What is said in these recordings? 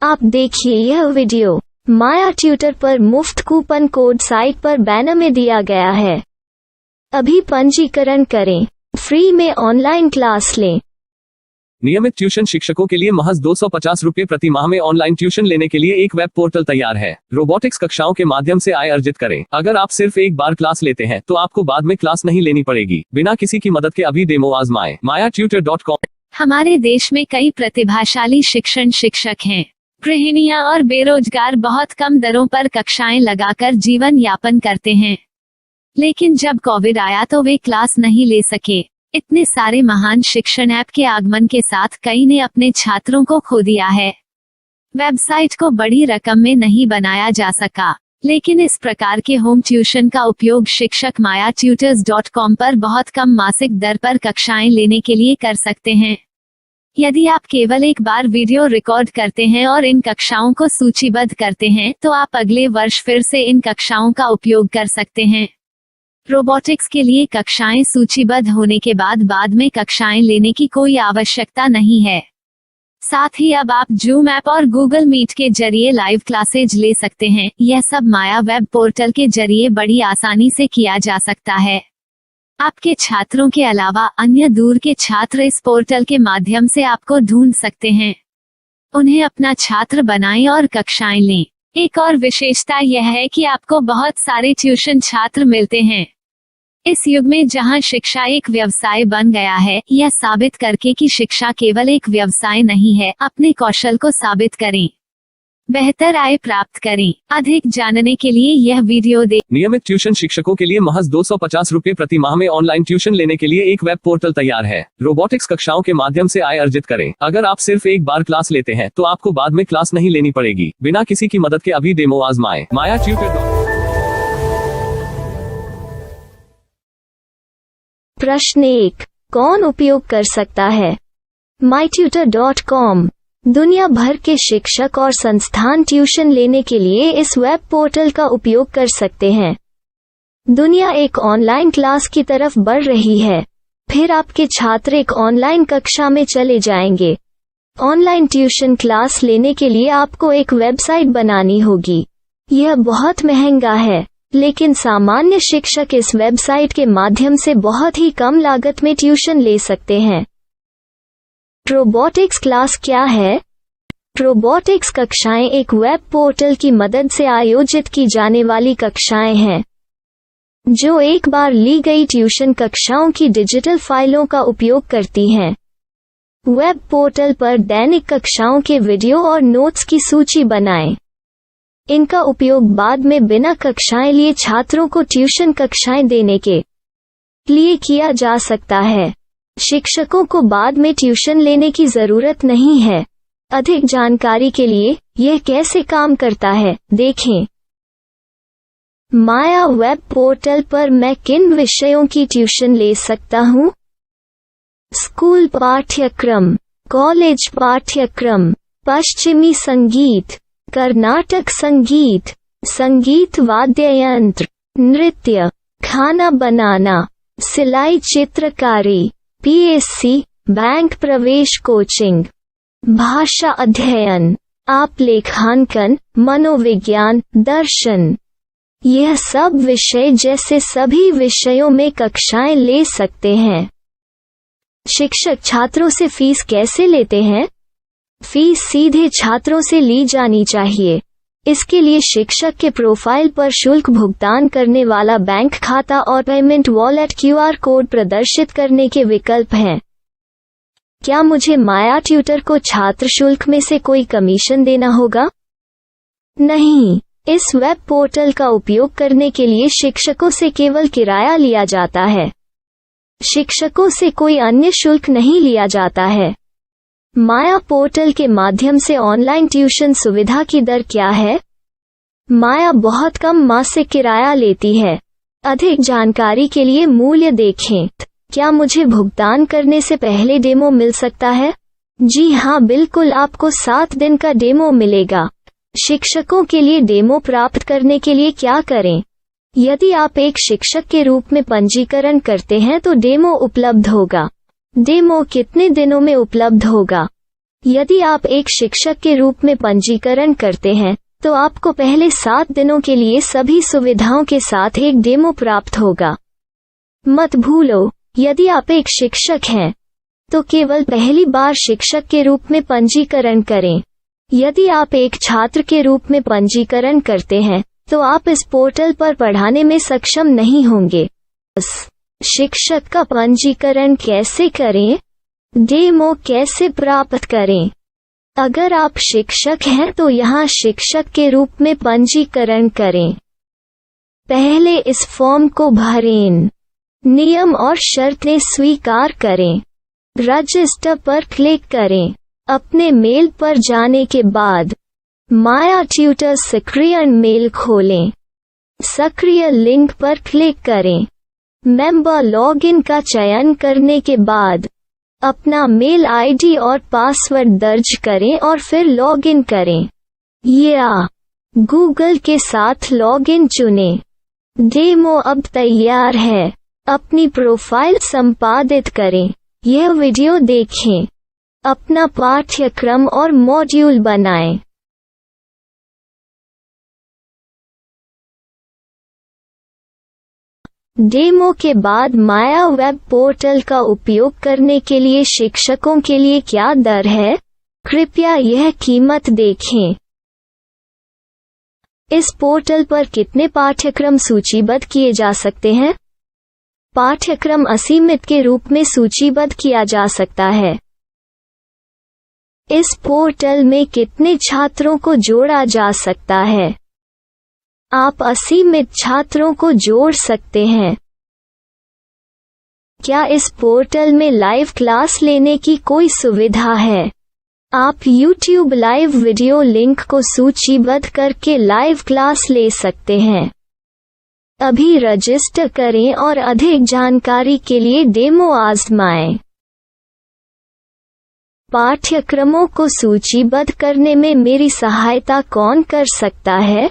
आप देखिए यह वीडियो माया ट्यूटर पर मुफ्त कूपन कोड साइट पर बैनर में दिया गया है। अभी पंजीकरण करें, फ्री में ऑनलाइन क्लास लें। नियमित ट्यूशन शिक्षकों के लिए महज 250 रुपये प्रति माह में ऑनलाइन ट्यूशन लेने के लिए एक वेब पोर्टल तैयार है। रोबोटिक्स कक्षाओं के माध्यम से आय अर्जित करें। अगर आप सिर्फ एक बार क्लास लेते हैं तो आपको बाद में क्लास नहीं लेनी पड़ेगी। बिना किसी की मदद के अभी डेमो आजमाएं। mayatutor.com। हमारे देश में कई प्रतिभाशाली शिक्षक हैं। गृहिणियां और बेरोजगार बहुत कम दरों पर कक्षाएं लगाकर जीवन यापन करते हैं, लेकिन जब कोविड आया तो वे क्लास नहीं ले सके। इतने सारे महान शिक्षण ऐप के आगमन के साथ कई ने अपने छात्रों को खो दिया है। वेबसाइट को बड़ी रकम में नहीं बनाया जा सका, लेकिन इस प्रकार के होम ट्यूशन का उपयोग शिक्षक mayaTutors.com पर बहुत कम मासिक दर पर कक्षाएं लेने के लिए कर सकते हैं। यदि आप केवल एक बार वीडियो रिकॉर्ड करते हैं और इन कक्षाओं को सूचीबद्ध करते हैं तो आप अगले वर्ष फिर से इन कक्षाओं का उपयोग कर सकते हैं। रोबोटिक्स के लिए कक्षाएं सूचीबद्ध होने के बाद में कक्षाएं लेने की कोई आवश्यकता नहीं है। साथ ही अब आप जूम ऐप और गूगल मीट के जरिए लाइव क्लासेज ले सकते हैं। यह सब माया वेब पोर्टल के जरिए बड़ी आसानी से किया जा सकता है। आपके छात्रों के अलावा अन्य दूर के छात्र इस पोर्टल के माध्यम से आपको ढूंढ सकते हैं। उन्हें अपना छात्र बनाएं और कक्षाएं लें। एक और विशेषता यह है कि आपको बहुत सारे ट्यूशन छात्र मिलते हैं। इस युग में जहां शिक्षा एक व्यवसाय बन गया है, यह साबित करके कि शिक्षा केवल एक व्यवसाय नहीं है, अपने कौशल को साबित करें, बेहतर आय प्राप्त करें। अधिक जानने के लिए यह वीडियो देखें। नियमित ट्यूशन शिक्षकों के लिए महज 250 रुपये प्रति माह में ऑनलाइन ट्यूशन लेने के लिए एक वेब पोर्टल तैयार है। रोबोटिक्स कक्षाओं के माध्यम से आय अर्जित करें। अगर आप सिर्फ एक बार क्लास लेते हैं तो आपको बाद में क्लास नहीं लेनी पड़ेगी। बिना किसी की मदद के अभी डेमो आजमाएं। mayaTutor। प्रश्न 1, कौन उपयोग कर सकता है? mytutor.com दुनिया भर के शिक्षक और संस्थान ट्यूशन लेने के लिए इस वेब पोर्टल का उपयोग कर सकते हैं। दुनिया एक ऑनलाइन क्लास की तरफ बढ़ रही है। फिर आपके छात्र एक ऑनलाइन कक्षा में चले जाएंगे। ऑनलाइन ट्यूशन क्लास लेने के लिए आपको एक वेबसाइट बनानी होगी। यह बहुत महंगा है, लेकिन सामान्य शिक्षक इस वेबसाइट के माध्यम से बहुत ही कम लागत में ट्यूशन ले सकते हैं। रोबोटिक्स क्लास क्या है? रोबोटिक्स कक्षाएं एक वेब पोर्टल की मदद से आयोजित की जाने वाली कक्षाएं हैं, जो एक बार ली गई ट्यूशन कक्षाओं की डिजिटल फाइलों का उपयोग करती हैं। वेब पोर्टल पर दैनिक कक्षाओं के वीडियो और नोट्स की सूची बनाएं। इनका उपयोग बाद में बिना कक्षाएं लिए छात्रों को ट्यूशन कक्षाएं देने के लिए किया जा सकता है। शिक्षकों को बाद में ट्यूशन लेने की जरूरत नहीं है। अधिक जानकारी के लिए यह कैसे काम करता है, देखें। माया वेब पोर्टल पर मैं किन विषयों की ट्यूशन ले सकता हूँ? स्कूल पाठ्यक्रम, कॉलेज पाठ्यक्रम, पश्चिमी संगीत, कर्नाटक संगीत, संगीत वाद्य यंत्र, नृत्य, खाना बनाना, सिलाई चित्रकारी, पीएससी, बैंक प्रवेश कोचिंग, भाषा अध्ययन, आप लेखांकन, मनोविज्ञान, दर्शन। यह सब विषय जैसे सभी विषयों में कक्षाएं ले सकते हैं। शिक्षक छात्रों से फीस कैसे लेते हैं? फीस सीधे छात्रों से ली जानी चाहिए। इसके लिए शिक्षक के प्रोफाइल पर शुल्क भुगतान करने वाला बैंक खाता और पेमेंट वॉलेट क्यूआर कोड प्रदर्शित करने के विकल्प हैं। क्या मुझे माया ट्यूटर को छात्र शुल्क में से कोई कमीशन देना होगा? नहीं, इस वेब पोर्टल का उपयोग करने के लिए शिक्षकों से केवल किराया लिया जाता है। शिक्षकों से कोई अन्य शुल्क नहीं लिया जाता है। माया पोर्टल के माध्यम से ऑनलाइन ट्यूशन सुविधा की दर क्या है? माया बहुत कम मासिक किराया लेती है। अधिक जानकारी के लिए मूल्य देखें। क्या मुझे भुगतान करने से पहले डेमो मिल सकता है? जी हाँ, बिल्कुल, आपको 7 दिन का डेमो मिलेगा। शिक्षकों के लिए डेमो प्राप्त करने के लिए क्या करें? यदि आप एक शिक्षक के रूप में पंजीकरण करते हैं तो डेमो उपलब्ध होगा। डेमो कितने दिनों में उपलब्ध होगा? यदि आप एक शिक्षक के रूप में पंजीकरण करते हैं तो आपको पहले 7 दिनों के लिए सभी सुविधाओं के साथ एक डेमो प्राप्त होगा। मत भूलो, यदि आप एक शिक्षक हैं तो केवल पहली बार शिक्षक के रूप में पंजीकरण करें। यदि आप एक छात्र के रूप में पंजीकरण करते हैं तो आप इस पोर्टल पर पढ़ाने में सक्षम नहीं होंगे। शिक्षक का पंजीकरण कैसे करें? डेमो कैसे प्राप्त करें? अगर आप शिक्षक हैं तो यहाँ शिक्षक के रूप में पंजीकरण करें। पहले इस फॉर्म को भरें। नियम और शर्तें स्वीकार करें। रजिस्टर पर क्लिक करें। अपने मेल पर जाने के बाद माया ट्यूटर सक्रिय मेल खोलें। सक्रिय लिंक पर क्लिक करें। मेंबर लॉगिन का चयन करने के बाद अपना मेल आईडी और पासवर्ड दर्ज करें और फिर लॉगिन करें या गूगल के साथ लॉगिन चुनें। डेमो अब तैयार है। अपनी प्रोफाइल संपादित करें। यह वीडियो देखें। अपना पाठ्यक्रम और मॉड्यूल बनाएं। डेमो के बाद माया वेब पोर्टल का उपयोग करने के लिए शिक्षकों के लिए क्या दर है? कृपया यह कीमत देखें। इस पोर्टल पर कितने पाठ्यक्रम सूचीबद्ध किए जा सकते हैं? पाठ्यक्रम असीमित के रूप में सूचीबद्ध किया जा सकता है। इस पोर्टल में कितने छात्रों को जोड़ा जा सकता है? आप असीमित छात्रों को जोड़ सकते हैं। क्या इस पोर्टल में लाइव क्लास लेने की कोई सुविधा है? आप YouTube लाइव वीडियो लिंक को सूचीबद्ध करके लाइव क्लास ले सकते हैं। अभी रजिस्टर करें और अधिक जानकारी के लिए डेमो आजमाएं। पाठ्यक्रमों को सूचीबद्ध करने में मेरी सहायता कौन कर सकता है?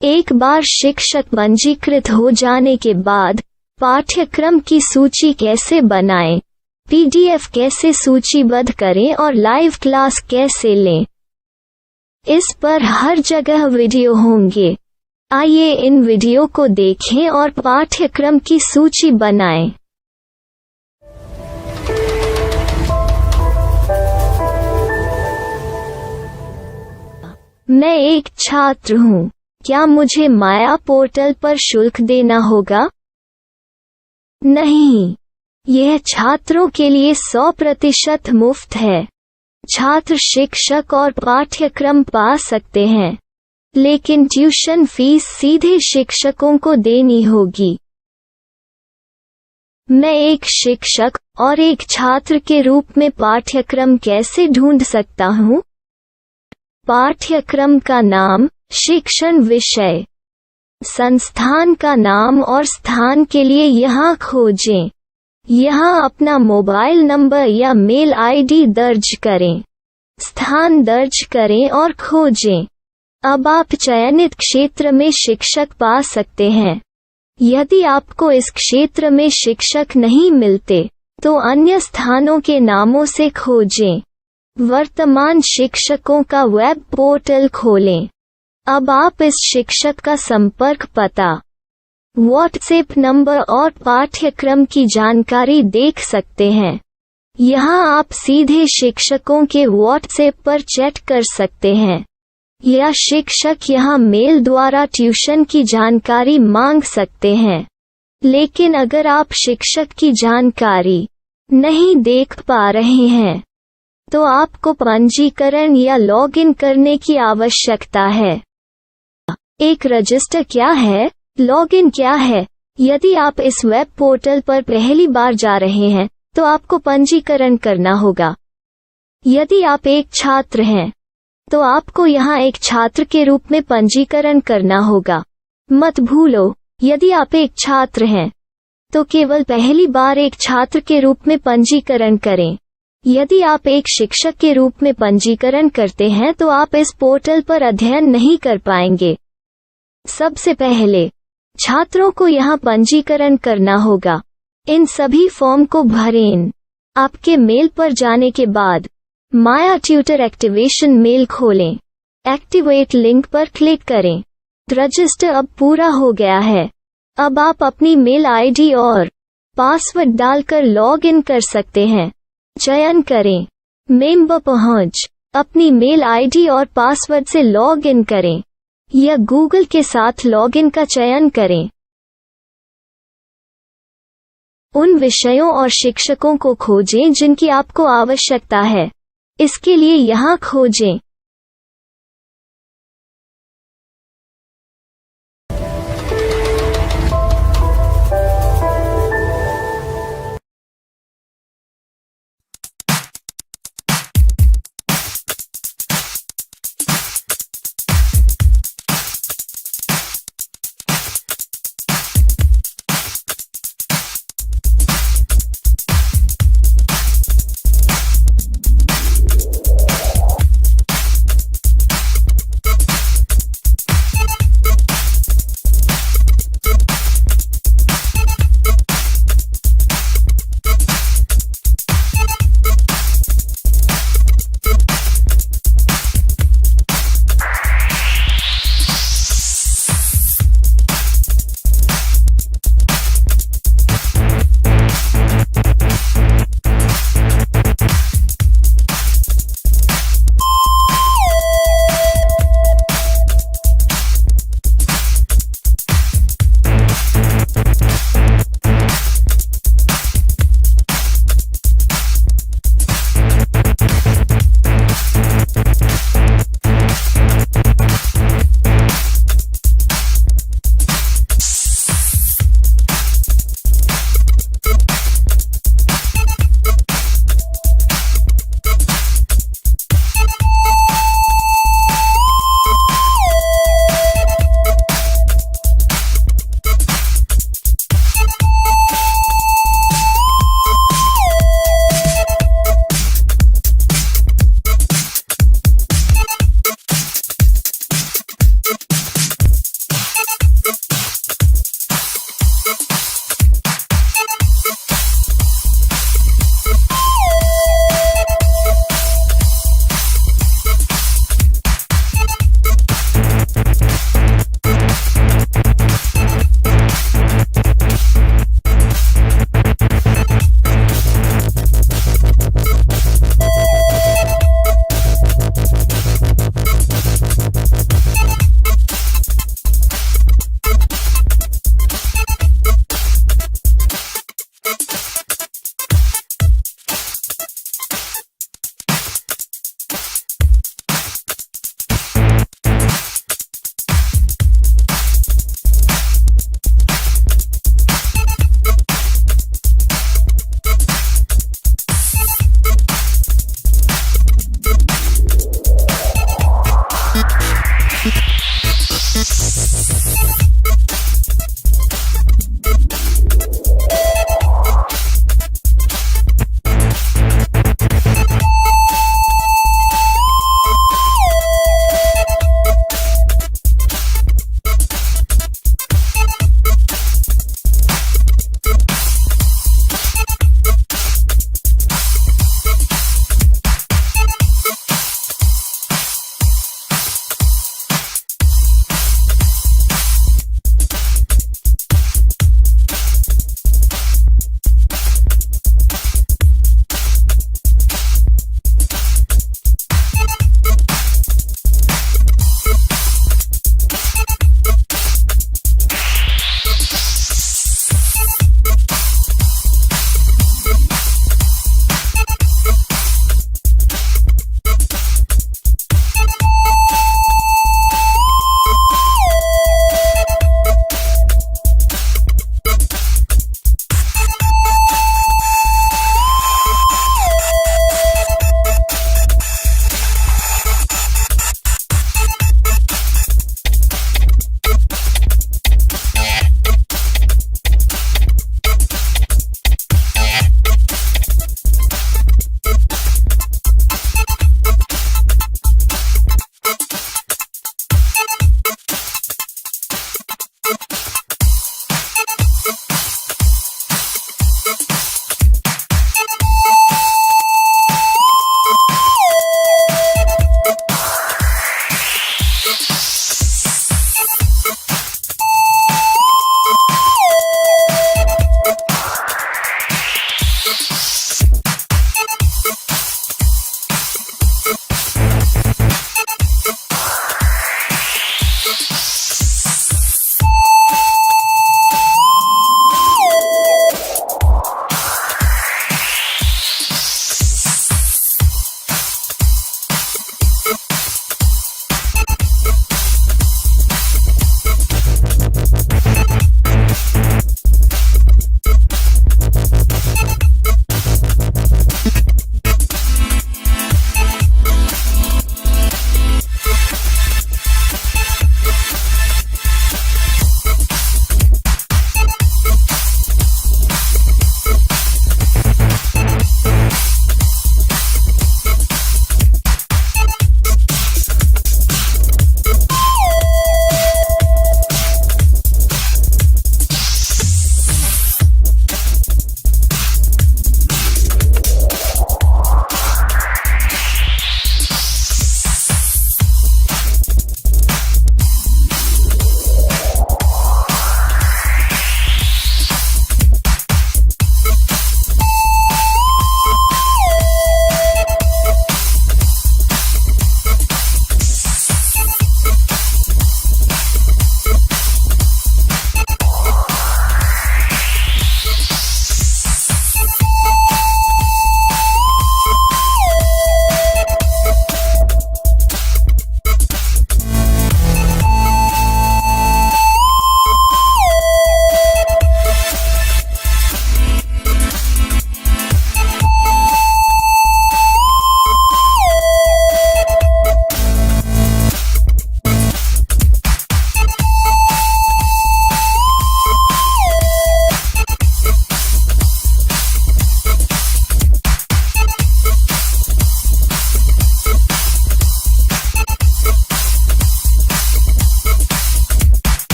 एक बार शिक्षक पंजीकृत हो जाने के बाद पाठ्यक्रम की सूची कैसे बनाएं, PDF कैसे सूचीबद्ध करें और लाइव क्लास कैसे लें, इस पर हर जगह वीडियो होंगे। आइए इन वीडियो को देखें और पाठ्यक्रम की सूची बनाएं। मैं एक छात्र हूँ। क्या मुझे माया पोर्टल पर शुल्क देना होगा? नहीं, यह छात्रों के लिए 100% मुफ्त है। छात्र शिक्षक और पाठ्यक्रम पा सकते हैं, लेकिन ट्यूशन फीस सीधे शिक्षकों को देनी होगी। मैं एक शिक्षक और एक छात्र के रूप में पाठ्यक्रम कैसे ढूंढ सकता हूँ? पाठ्यक्रम का नाम, शिक्षण विषय, संस्थान का नाम और स्थान के लिए यहाँ खोजें। यहाँ अपना मोबाइल नंबर या मेल आईडी दर्ज करें। स्थान दर्ज करें और खोजें। अब आप चयनित क्षेत्र में शिक्षक पा सकते हैं। यदि आपको इस क्षेत्र में शिक्षक नहीं मिलते तो अन्य स्थानों के नामों से खोजें। वर्तमान शिक्षकों का वेब पोर्टल खोलें। अब आप इस शिक्षक का संपर्क पता, व्हाट्सएप नंबर और पाठ्यक्रम की जानकारी देख सकते हैं। यहाँ आप सीधे शिक्षकों के व्हाट्सएप पर चैट कर सकते हैं या शिक्षक यहाँ मेल द्वारा ट्यूशन की जानकारी मांग सकते हैं। लेकिन अगर आप शिक्षक की जानकारी नहीं देख पा रहे हैं तो आपको पंजीकरण या लॉगिन करने की आवश्यकता है। एक रजिस्टर क्या है? लॉगिन क्या है? यदि आप इस वेब पोर्टल पर पहली बार जा रहे हैं तो आपको पंजीकरण करना होगा। यदि आप एक छात्र हैं तो आपको यहाँ एक छात्र के रूप में पंजीकरण करना होगा। मत भूलो, यदि आप एक छात्र हैं तो केवल पहली बार एक छात्र के रूप में पंजीकरण करें। यदि आप एक शिक्षक के रूप में पंजीकरण करते हैं तो आप इस पोर्टल पर अध्ययन नहीं कर पाएंगे। सबसे पहले छात्रों को यहाँ पंजीकरण करना होगा। इन सभी फॉर्म को भरें। आपके मेल पर जाने के बाद माया ट्यूटर एक्टिवेशन मेल खोलें। एक्टिवेट लिंक पर क्लिक करें। रजिस्टर अब पूरा हो गया है। अब आप अपनी मेल आईडी और पासवर्ड डालकर लॉग इन कर सकते हैं। चयन करें मेंबर पहुंच। अपनी मेल आईडी और पासवर्ड से लॉग इन करें या गूगल के साथ लॉग इन का चयन करें। उन विषयों और शिक्षकों को खोजें जिनकी आपको आवश्यकता है। इसके लिए यहाँ खोजें।